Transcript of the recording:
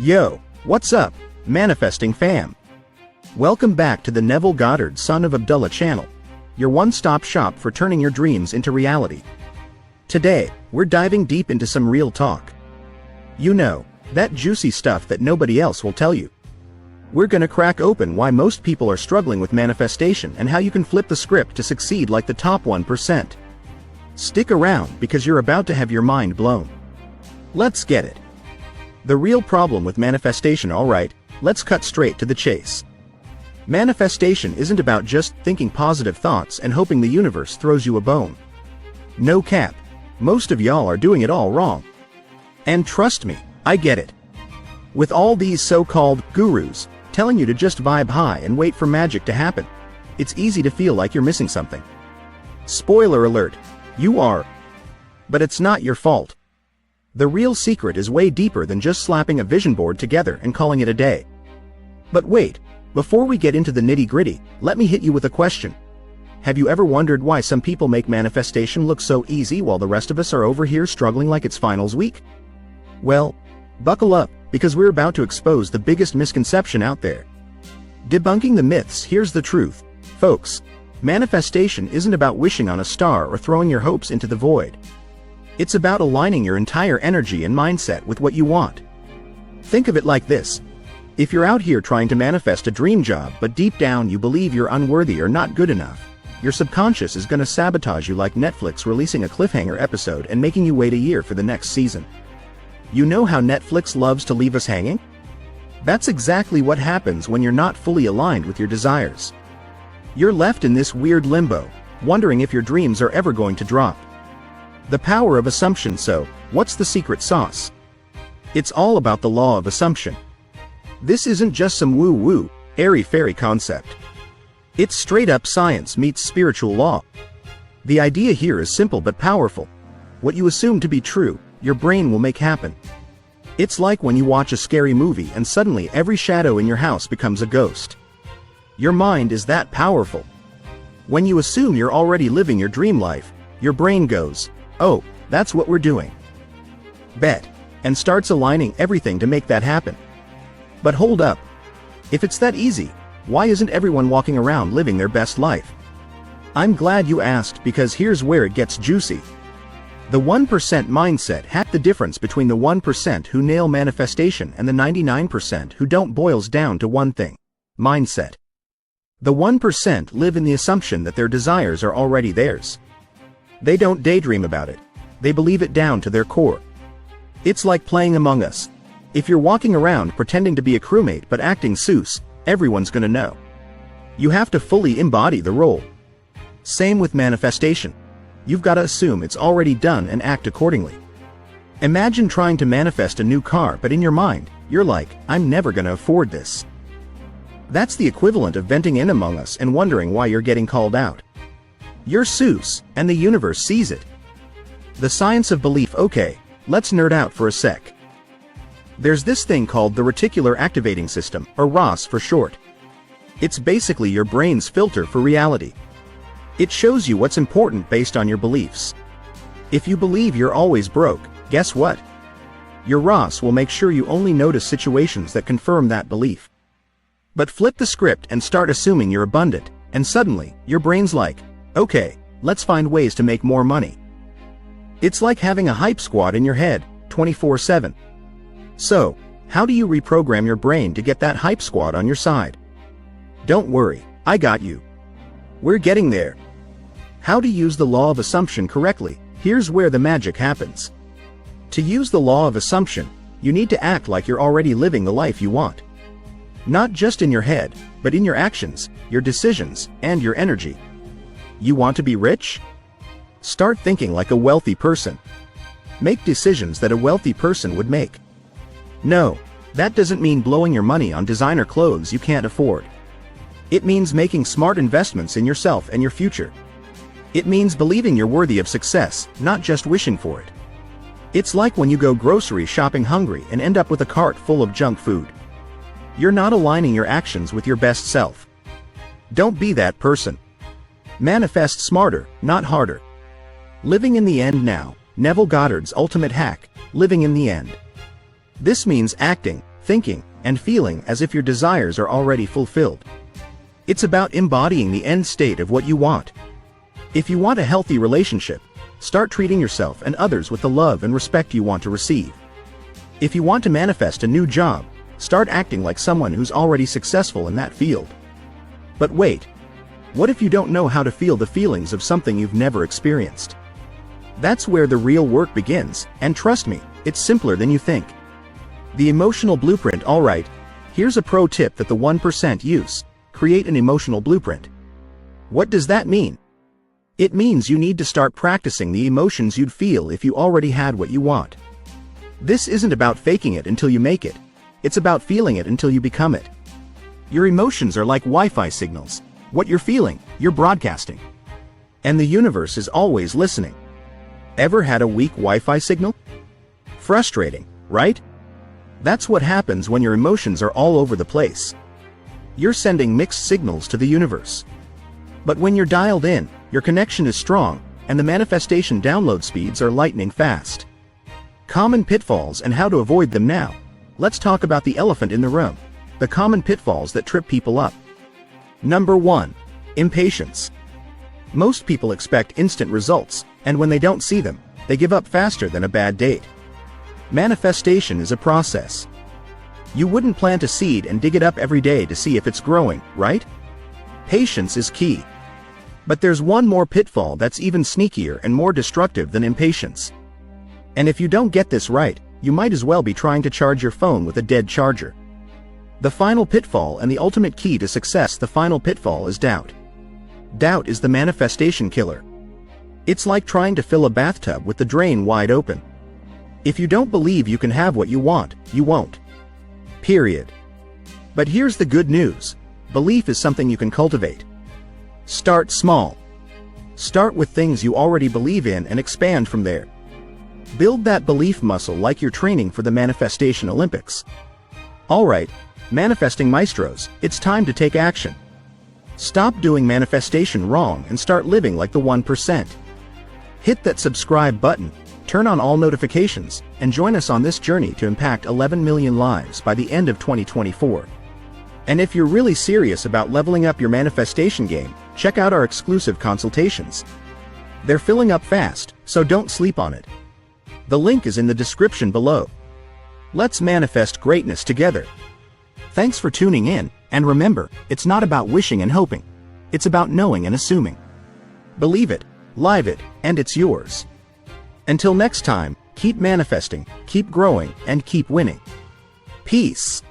Yo, what's up, manifesting fam? Welcome back to the Neville Goddard son of Abdullah channel, your one-stop shop for turning your dreams into reality. Today, we're diving deep into some real talk. You know, that juicy stuff that nobody else will tell you. We're gonna crack open why most people are struggling with manifestation and how you can flip the script to succeed like the top 1%. Stick around because you're about to have your mind blown. Let's get it. The real problem with manifestation, alright, let's cut straight to the chase. Manifestation isn't about just thinking positive thoughts and hoping the universe throws you a bone. No cap, most of y'all are doing it all wrong. And trust me, I get it. With all these so-called gurus telling you to just vibe high and wait for magic to happen, it's easy to feel like you're missing something. Spoiler alert, you are. But it's not your fault. The real secret is way deeper than just slapping a vision board together and calling it a day. But wait, before we get into the nitty-gritty, let me hit you with a question. Have you ever wondered why some people make manifestation look so easy while the rest of us are over here struggling like it's finals week? Well, buckle up, because we're about to expose the biggest misconception out there. Debunking the myths, here's the truth. Folks, manifestation isn't about wishing on a star or throwing your hopes into the void. It's about aligning your entire energy and mindset with what you want. Think of it like this. If you're out here trying to manifest a dream job but deep down you believe you're unworthy or not good enough, your subconscious is gonna sabotage you like Netflix releasing a cliffhanger episode and making you wait a year for the next season. You know how Netflix loves to leave us hanging? That's exactly what happens when you're not fully aligned with your desires. You're left in this weird limbo, wondering if your dreams are ever going to drop. The power of assumption. So, what's the secret sauce? It's all about the law of assumption. This isn't just some woo-woo, airy-fairy concept. It's straight-up science meets spiritual law. The idea here is simple but powerful. What you assume to be true, your brain will make happen. It's like when you watch a scary movie and suddenly every shadow in your house becomes a ghost. Your mind is that powerful. When you assume you're already living your dream life, your brain goes, "Oh, that's what we're doing. Bet," and starts aligning everything to make that happen. But hold up. If it's that easy, why isn't everyone walking around living their best life? I'm glad you asked, because here's where it gets juicy. The 1% mindset hack. The difference between the 1% who nail manifestation and the 99% who don't boils down to one thing: mindset. The 1% live in the assumption that their desires are already theirs. They don't daydream about it. They believe it down to their core. It's like playing Among Us. If you're walking around pretending to be a crewmate but acting Seuss, everyone's gonna know. You have to fully embody the role. Same with manifestation. You've gotta assume it's already done and act accordingly. Imagine trying to manifest a new car, but in your mind, you're like, "I'm never gonna afford this." That's the equivalent of venting in Among Us and wondering why you're getting called out. You're Seuss, and the universe sees it. The science of belief. Okay, let's nerd out for a sec. There's this thing called the reticular activating system, or RAS for short. It's basically your brain's filter for reality. It shows you what's important based on your beliefs. If you believe you're always broke, guess what? Your RAS will make sure you only notice situations that confirm that belief. But flip the script and start assuming you're abundant, and suddenly, your brain's like, "Okay, let's find ways to make more money." It's like having a hype squad in your head, 24/7. So, how do you reprogram your brain to get that hype squad on your side? Don't worry, I got you. We're getting there. How to use the law of assumption correctly. Here's where the magic happens. To use the law of assumption, you need to act like you're already living the life you want. Not just in your head, but in your actions, your decisions, and your energy. You want to be rich? Start thinking like a wealthy person. Make decisions that a wealthy person would make. No, that doesn't mean blowing your money on designer clothes you can't afford. It means making smart investments in yourself and your future. It means believing you're worthy of success, not just wishing for it. It's like when you go grocery shopping hungry and end up with a cart full of junk food. You're not aligning your actions with your best self. Don't be that person. Manifest smarter, not harder. Living in the end now. Neville Goddard's ultimate hack, living in the end. This means acting, thinking, and feeling as if your desires are already fulfilled. It's about embodying the end state of what you want. If you want a healthy relationship, start treating yourself and others with the love and respect you want to receive. If you want to manifest a new job, start acting like someone who's already successful in that field. But wait, what if you don't know how to feel the feelings of something you've never experienced? That's where the real work begins, and trust me, it's simpler than you think. The emotional blueprint. Alright, here's a pro tip that the 1% use: create an emotional blueprint. What does that mean? It means you need to start practicing the emotions you'd feel if you already had what you want. This isn't about faking it until you make it. It's about feeling it until you become it. Your emotions are like Wi-Fi signals. What you're feeling, you're broadcasting. And the universe is always listening. Ever had a weak Wi-Fi signal? Frustrating, right? That's what happens when your emotions are all over the place. You're sending mixed signals to the universe. But when you're dialed in, your connection is strong, and the manifestation download speeds are lightning fast. Common pitfalls and how to avoid them now. Let's talk about the elephant in the room. The common pitfalls that trip people up. Number 1. Impatience. Most people expect instant results, and when they don't see them, they give up faster than a bad date. Manifestation is a process. You wouldn't plant a seed and dig it up every day to see if it's growing, right? Patience is key. But there's one more pitfall that's even sneakier and more destructive than impatience. And if you don't get this right, you might as well be trying to charge your phone with a dead charger. The final pitfall and the ultimate key to success. The final pitfall is doubt. Doubt is the manifestation killer. It's like trying to fill a bathtub with the drain wide open. If you don't believe you can have what you want, you won't. Period. But here's the good news. Belief is something you can cultivate. Start small. Start with things you already believe in and expand from there. Build that belief muscle like you're training for the Manifestation Olympics. Alright, manifesting maestros, it's time to take action. Stop doing manifestation wrong and start living like the 1%. Hit that subscribe button, turn on all notifications, and join us on this journey to impact 11 million lives by the end of 2024. And if you're really serious about leveling up your manifestation game, check out our exclusive consultations. They're filling up fast, so don't sleep on it. The link is in the description below. Let's manifest greatness together. Thanks for tuning in, and remember, it's not about wishing and hoping. It's about knowing and assuming. Believe it, live it, and it's yours. Until next time, keep manifesting, keep growing, and keep winning. Peace.